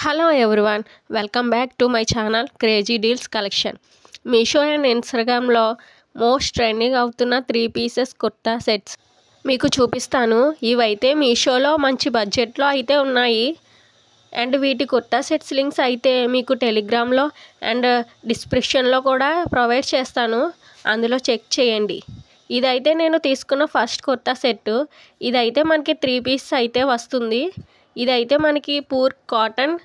Hello everyone, welcome back to my channel crazy deals collection. Meesho and ఇన్స్టాగ్రామ్లో most trending అవుతున్న 3 pieces kurta sets మీకు చూపిస్తాను. ఇవైతే మీషోలో మంచి బడ్జెట్లో అయితే ఉన్నాయి. అండ్ వీటి కుర్తా సెట్స్ లింక్స్ అయితే మీకు టెలిగ్రామ్లో అండ్ డిస్క్రిప్షన్లో కూడా ప్రొవైడ్ చేస్తాను, అందులో చెక్ చేయండి. ఇదైతే నేను తీసుకున్న ఫస్ట్ కుర్తా సెట్. ఇదైతే మనకి 3 పీస్ అయితే వస్తుంది. ఇదైతే మనకి పూర్ కాటన్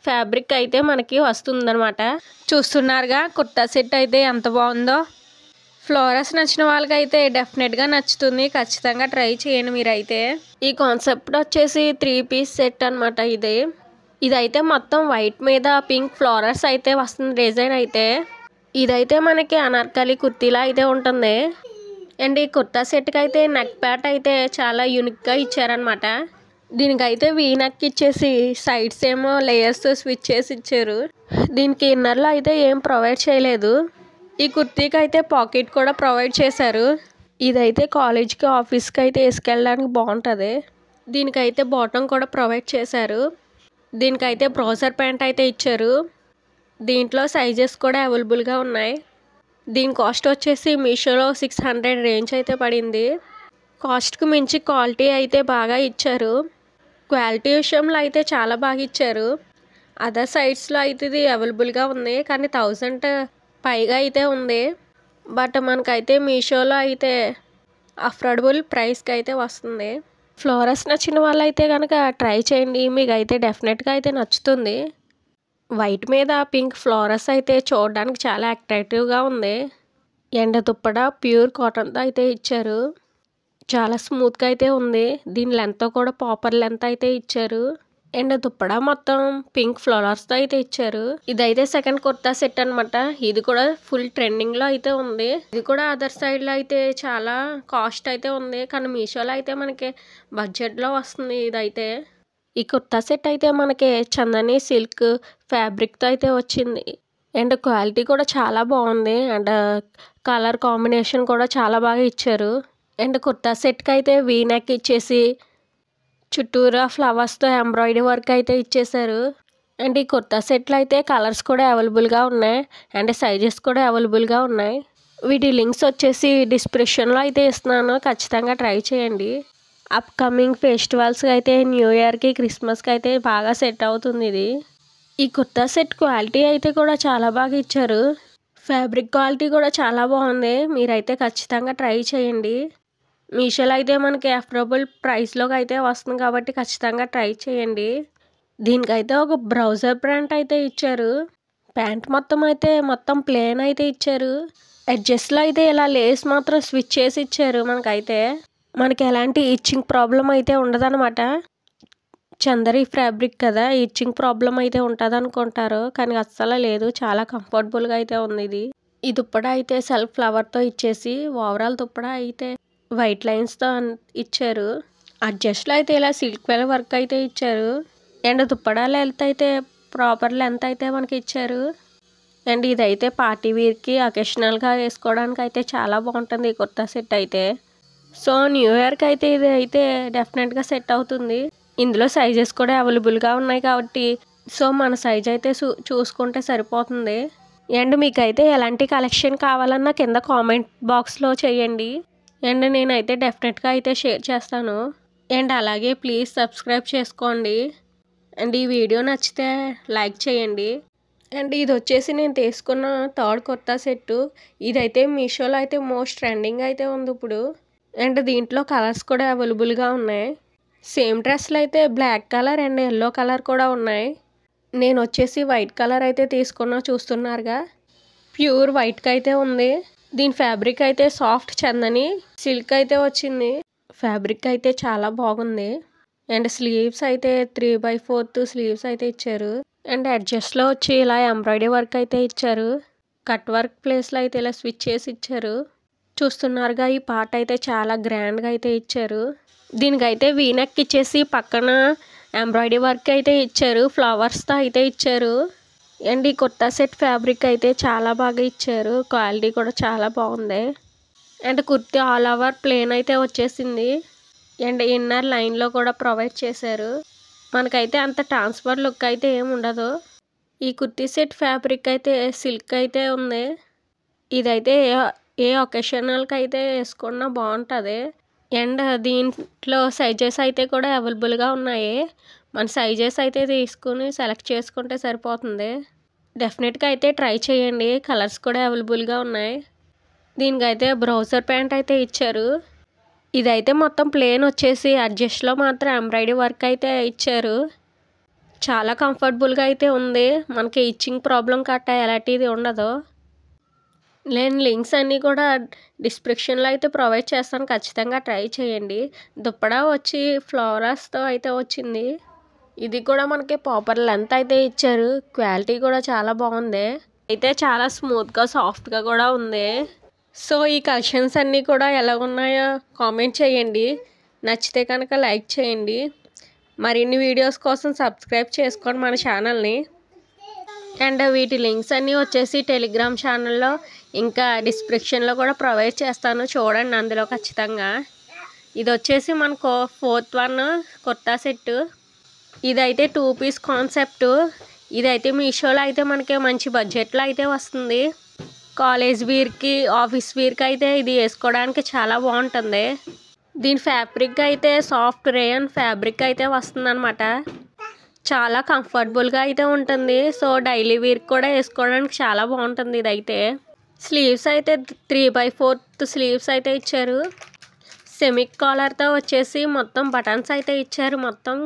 ఫ్యాబ్రిక్ అయితే మనకి వస్తుందన్నమాట. చూస్తున్నారుగా కుర్తా సెట్ అయితే ఎంత బాగుందో. ఫ్లోరస్ నచ్చిన వాళ్ళకైతే డెఫినెట్గా నచ్చుతుంది, ఖచ్చితంగా ట్రై చేయండి మీరైతే. ఈ కాన్సెప్ట్ వచ్చేసి 3 పీస్ సెట్ అనమాట. ఇదైతే మొత్తం వైట్ మీద పింక్ ఫ్లోరస్ అయితే వస్తుంది డిజైన్ అయితే. ఇదైతే మనకి అనార్కలి కుర్తీలా అయితే ఉంటుంది. అండ్ ఈ కుర్తా సెట్కి అయితే నెక్ ప్యాట్ అయితే చాలా యూనిక్గా ఇచ్చారనమాట. దీనికైతే వీ నెక్ ఇచ్చేసి సైడ్స్ ఏమో లేయర్స్ స్విచ్ చేసి ఇచ్చారు. దీనికి ఇన్నర్లో అయితే ఏం ప్రొవైడ్ చేయలేదు. ఈ కుర్తీకి అయితే పాకెట్ కూడా ప్రొవైడ్ చేశారు. ఇదైతే కాలేజ్కి ఆఫీస్కి అయితే వేసుకెళ్ళడానికి బాగుంటుంది. దీనికైతే బాటమ్ కూడా ప్రొవైడ్ చేశారు. దీనికైతే బ్రౌజర్ ప్యాంట్ అయితే ఇచ్చారు. దీంట్లో సైజెస్ కూడా అవైలబుల్గా ఉన్నాయి. దీని కాస్ట్ వచ్చేసి మీషోలో 600 రేంజ్ అయితే పడింది. కాస్ట్కి మించి క్వాలిటీ అయితే బాగా ఇచ్చారు. క్వాలిటీ విషయంలో అయితే చాలా బాగా ఇచ్చారు. అదర్ సైట్స్లో అయితే ఇది అవైలబుల్గా ఉంది, కానీ 1000 పైగా అయితే ఉంది. బట్ మనకైతే మీషోలో అయితే అఫోర్డబుల్ ప్రైస్కి అయితే వస్తుంది. ఫ్లోరస్ నచ్చిన వాళ్ళైతే కనుక ట్రై చేయండి, మీకు అయితే డెఫినెట్గా అయితే నచ్చుతుంది. వైట్ మీద పింక్ ఫ్లోరస్ అయితే చూడడానికి చాలా అట్రాక్టివ్గా ఉంది. ఎండ దుప్పడ ప్యూర్ కాటన్తో అయితే ఇచ్చారు. చాలా స్మూత్గా అయితే ఉంది. దీని లెంత్ కూడా ప్రాపర్ లెంత్ అయితే ఇచ్చారు. అండ్ దుప్పడ మొత్తం పింక్ ఫ్లవర్స్తో అయితే ఇచ్చారు. ఇదైతే సెకండ్ కుర్తా సెట్ అనమాట. ఇది కూడా ఫుల్ ట్రెండింగ్లో అయితే ఉంది. ఇది కూడా అదర్ సైడ్లో అయితే చాలా కాస్ట్ అయితే ఉంది, కానీ మీషోలో అయితే మనకి బడ్జెట్లో వస్తుంది. ఇదైతే ఈ కుర్తా సెట్ అయితే మనకి చందని సిల్క్ ఫ్యాబ్రిక్తో అయితే వచ్చింది. అండ్ క్వాలిటీ కూడా చాలా బాగుంది. అండ్ కలర్ కాంబినేషన్ కూడా చాలా బాగా ఇచ్చారు. అండ్ కుర్తా సెట్కి అయితే వీ నెక్ ఇచ్చేసి చుట్టూరా ఫ్లవర్స్తో ఎంబ్రాయిడరీ వర్క్ అయితే ఇచ్చేసారు. అండ్ ఈ కుర్తా సెట్లో అయితే కలర్స్ కూడా అవైలబుల్గా ఉన్నాయి. అండ్ సైజెస్ కూడా అవైలబుల్గా ఉన్నాయి. వీటి లింక్స్ వచ్చేసి డిస్క్రిప్షన్లో అయితే ఇస్తున్నాను, ఖచ్చితంగా ట్రై చేయండి. అప్కమింగ్ ఫెస్టివల్స్కి అయితే న్యూ ఇయర్కి క్రిస్మస్కి అయితే బాగా సెట్ అవుతుంది ఇది. ఈ కుర్తా సెట్ క్వాలిటీ అయితే కూడా చాలా బాగా ఇచ్చారు. ఫ్యాబ్రిక్ క్వాలిటీ కూడా చాలా బాగుంది, మీరైతే ఖచ్చితంగా ట్రై చేయండి. మీషోలో అయితే మనకి అఫోర్డబుల్ ప్రైస్లోకి అయితే వస్తుంది కాబట్టి ఖచ్చితంగా ట్రై చేయండి. దీనికైతే ఒక బ్రౌజర్ ప్యాంట్ అయితే ఇచ్చారు. ప్యాంట్ మొత్తం ప్లేన్ అయితే ఇచ్చారు. ఎడ్జెస్లో అయితే ఇలా లేస్ మాత్రం స్విచ్ చేసి ఇచ్చారు. మనకి ఎలాంటి ఇచ్చింగ్ ప్రాబ్లం అయితే ఉండదన్నమాట. చందరి ఫ్యాబ్రిక్ కదా, ఇచ్చింగ్ ప్రాబ్లం అయితే ఉంటుంది అనుకుంటారు, కానీ అస్సలు లేదు. చాలా కంఫర్టబుల్గా అయితే ఉంది ఇది. ఈ దుప్పడ అయితే సెల్ఫ్ ఫ్లవర్తో ఇచ్చేసి ఓవరాల్ దుప్పడ అయితే వైట్ లైన్స్తో ఇచ్చారు. అడ్జస్ట్లో అయితే ఇలా సిల్క్ వర్క్ అయితే ఇచ్చారు. అండ్ దుప్పడ లెంత్ అయితే ప్రాపర్ లెంత్ అయితే మనకి ఇచ్చారు. అండ్ ఇదైతే పార్టీ వేర్కి అకేషనల్గా వేసుకోవడానికి అయితే చాలా బాగుంటుంది ఈ కుర్తా సెట్ అయితే. సో న్యూ ఇయర్కి అయితే ఇది అయితే డెఫినెట్గా సెట్ అవుతుంది. ఇందులో సైజెస్ కూడా అవైలబుల్గా ఉన్నాయి కాబట్టి సో మన సైజ్ అయితే చూసుకుంటే సరిపోతుంది. అండ్ మీకైతే ఎలాంటి కలెక్షన్ కావాలన్నా కింద కామెంట్ బాక్స్లో చేయండి. అండ్ నేనైతే డెఫినెట్గా అయితే షేర్ చేస్తాను. అండ్ అలాగే ప్లీజ్ సబ్స్క్రైబ్ చేసుకోండి. అండ్ ఈ వీడియో నచ్చితే లైక్ చేయండి. అండ్ ఇది వచ్చేసి నేను తీసుకున్న థర్డ్ కుర్తా సెట్టు. ఇదైతే మీషోలో అయితే మోస్ట్ ట్రెండింగ్ అయితే ఉంది ఇప్పుడు. అండ్ దీంట్లో కలర్స్ కూడా అవైలబుల్గా ఉన్నాయి. సేమ్ డ్రెస్లు అయితే black colour and yellow colour కూడా ఉన్నాయి. నేను వచ్చేసి వైట్ కలర్ అయితే తీసుకున్నా, చూస్తున్నారుగా. ప్యూర్ వైట్కి అయితే ఉంది. దీని ఫ్యాబ్రిక్ అయితే సాఫ్ట్ చందని సిల్క్ అయితే వచ్చింది. ఫ్యాబ్రిక్ అయితే చాలా బాగుంది. అండ్ స్లీవ్స్ అయితే 3/4 స్లీవ్స్ అయితే ఇచ్చారు. అండ్ అడ్జస్ట్లో వచ్చి ఇలా ఎంబ్రాయిడరీ వర్క్ అయితే ఇచ్చారు. కట్ వర్క్ ప్లేస్లో అయితే ఇలా స్విచ్ చేసి ఇచ్చారు. చూస్తున్నారుగా, ఈ పార్ట్ అయితే చాలా గ్రాండ్గా అయితే ఇచ్చారు. దీనికైతే వీ నెక్ ఇచ్చేసి పక్కన ఎంబ్రాయిడరీ వర్క్ అయితే ఇచ్చారు, ఫ్లవర్స్తో అయితే ఇచ్చారు. అండ్ ఈ కుర్తా సెట్ ఫ్యాబ్రిక్ అయితే చాలా బాగా ఇచ్చారు. క్వాలిటీ కూడా చాలా బాగుంది. And kurti all over plane అయితే వచ్చేసింది. అండ్ ఇన్నర్ లైన్లో కూడా ప్రొవైడ్ చేశారు. మనకైతే అంత ట్రాన్స్ఫర్ లుక్ అయితే ఏమి ఉండదు. ఈ కుర్తీ సెట్ ఫ్యాబ్రిక్ అయితే సిల్క్ అయితే ఉంది. ఇదైతే ఏ ఒకేషనల్కి అయితే వేసుకున్నా బాగుంటుంది. అండ్ దీంట్లో సైజెస్ అయితే కూడా అవైలబుల్గా ఉన్నాయి. మన సైజెస్ అయితే తీసుకుని సెలెక్ట్ చేసుకుంటే సరిపోతుంది. డెఫినెట్గా అయితే ట్రై చేయండి. కలర్స్ కూడా అవైలబుల్గా ఉన్నాయి. దీనికైతే బ్రౌజర్ ప్యాంట్ అయితే ఇచ్చారు. ఇదైతే మొత్తం ప్లేన్ వచ్చేసి అడ్జస్ట్లో మాత్రం ఎంబ్రాయిడరీ వర్క్ అయితే ఇచ్చారు. చాలా కంఫర్టబుల్గా అయితే ఉంది. మనకి ఇచ్చింగ్ ప్రాబ్లం కట్ట ఎలాంటిది ఉండదు. నేను లింక్స్ అన్నీ కూడా డిస్క్రిప్షన్లో అయితే ప్రొవైడ్ చేస్తాను. ఖచ్చితంగా ట్రై చేయండి. దుప్పడా వచ్చి ఫ్లోరస్తో అయితే వచ్చింది. ఇది కూడా మనకి ప్రాపర్ లెంత్ అయితే ఇచ్చారు. క్వాలిటీ కూడా చాలా బాగుంది. అయితే చాలా స్మూత్గా సాఫ్ట్గా కూడా ఉంది. సో ఈ కలెక్షన్స్ అన్నీ కూడా ఎలా ఉన్నాయో కామెంట్ చేయండి. నచ్చితే కనుక లైక్ చేయండి. మరిన్ని వీడియోస్ కోసం సబ్స్క్రైబ్ చేసుకోండి మన ఛానల్ని. అండ్ వీటి లింక్స్ అన్నీ వచ్చేసి టెలిగ్రామ్ ఛానల్లో ఇంకా డిస్క్రిప్షన్లో కూడా ప్రొవైడ్ చేస్తాను. చూడండి అందులో ఖచ్చితంగా. ఇది వచ్చేసి మనకు 4th వన్ కుర్తా సెట్. ఇదైతే 2 పీస్ కాన్సెప్ట్. ఇదైతే మీషోలో అయితే మనకి మంచి బడ్జెట్లో అయితే వస్తుంది. కాలేజ్ వేర్కి ఆఫీస్ వేర్కి అయితే ఇది వేసుకోవడానికి చాలా బాగుంటుంది. దీని ఫ్యాబ్రిక్ అయితే సాఫ్ట్ రేయన్ ఫ్యాబ్రిక్ అయితే వస్తుందన్నమాట. చాలా కంఫర్టబుల్గా అయితే ఉంటుంది. సో డైలీ వేర్కి కూడా వేసుకోవడానికి చాలా బాగుంటుంది. ఇదైతే స్లీవ్స్ అయితే 3/4 స్లీవ్స్ అయితే ఇచ్చారు. సెమీ కాలర్తో వచ్చేసి మొత్తం బటన్స్ అయితే ఇచ్చారు. మొత్తం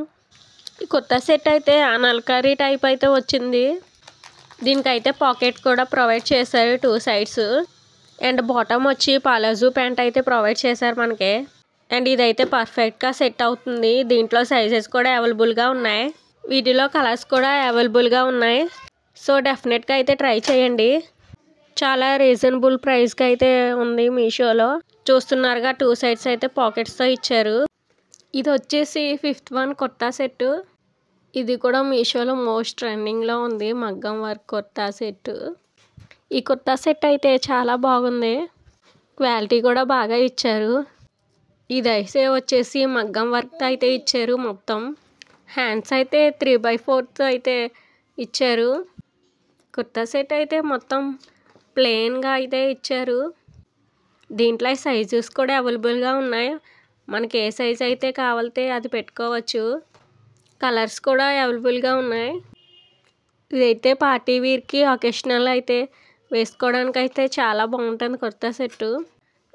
ఈ కొత్త సెట్ అయితే అనార్కలి టైప్ అయితే వచ్చింది. దీనికైతే పాకెట్ కూడా ప్రొవైడ్ చేశారు 2 సైడ్స్. అండ్ బాటమ్ వచ్చి పలాజో ప్యాంట్ అయితే ప్రొవైడ్ చేశారు మనకి. అండ్ ఇదైతే పర్ఫెక్ట్గా సెట్ అవుతుంది. దీంట్లో సైజెస్ కూడా అవైలబుల్గా ఉన్నాయి. వీటిలో కలర్స్ కూడా అవైలబుల్గా ఉన్నాయి. సో డెఫినెట్గా అయితే ట్రై చేయండి. చాలా రీజనబుల్ ప్రైస్కి అయితే ఉంది మీషోలో. చూస్తున్నారుగా 2 సైడ్స్ అయితే పాకెట్స్తో ఇచ్చారు. ఇది వచ్చేసి 5th వన్ కుర్తా సెట్. ఇది కూడా మీషోలో మోస్ట్ ట్రెండింగ్లో ఉంది. మగ్గం వర్క్ కుర్తా సెట్. ఈ కుర్తా సెట్ అయితే చాలా బాగుంది. క్వాలిటీ కూడా బాగా ఇచ్చారు. ఇదైతే వచ్చేసి మగ్గం వర్క్ అయితే ఇచ్చారు. మొత్తం హ్యాండ్స్ అయితే 3/4 అయితే ఇచ్చారు. కుర్తా సెట్ అయితే మొత్తం ప్లెయిన్గా అయితే ఇచ్చారు. దీంట్లో సైజెస్ కూడా అవైలబుల్గా ఉన్నాయి. మనకి ఏ సైజ్ అయితే కావాలితే అది పెట్టుకోవచ్చు. కలర్స్ కూడా అవైలబుల్గా ఉన్నాయి. ఇదైతే పార్టీ వేర్కి ఒకేషనల్ అయితే వేసుకోవడానికి అయితే చాలా బాగుంటుంది కుర్తా సెట్టు.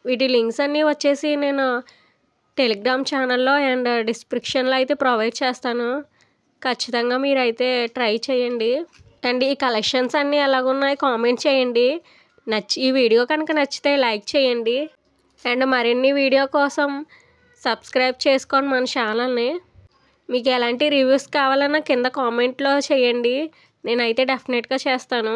వీటి లింక్స్ అన్నీ వచ్చేసి నేను టెలిగ్రామ్ ఛానల్లో అండ్ డిస్క్రిప్షన్లో అయితే ప్రొవైడ్ చేస్తాను. ఖచ్చితంగా మీరైతే ట్రై చేయండి. అండ్ ఈ కలెక్షన్స్ అన్నీ ఎలాగున్నాయి కామెంట్ చేయండి. ఈ వీడియో కనుక నచ్చితే లైక్ చేయండి. అండ్ మరిన్ని వీడియో కోసం సబ్స్క్రైబ్ చేసుకోండి మన ఛానల్ని. మీకు ఎలాంటి రివ్యూస్ కావాలన్నా కింద కామెంట్లో చేయండి. నేనైతే డెఫినెట్గా చేస్తాను.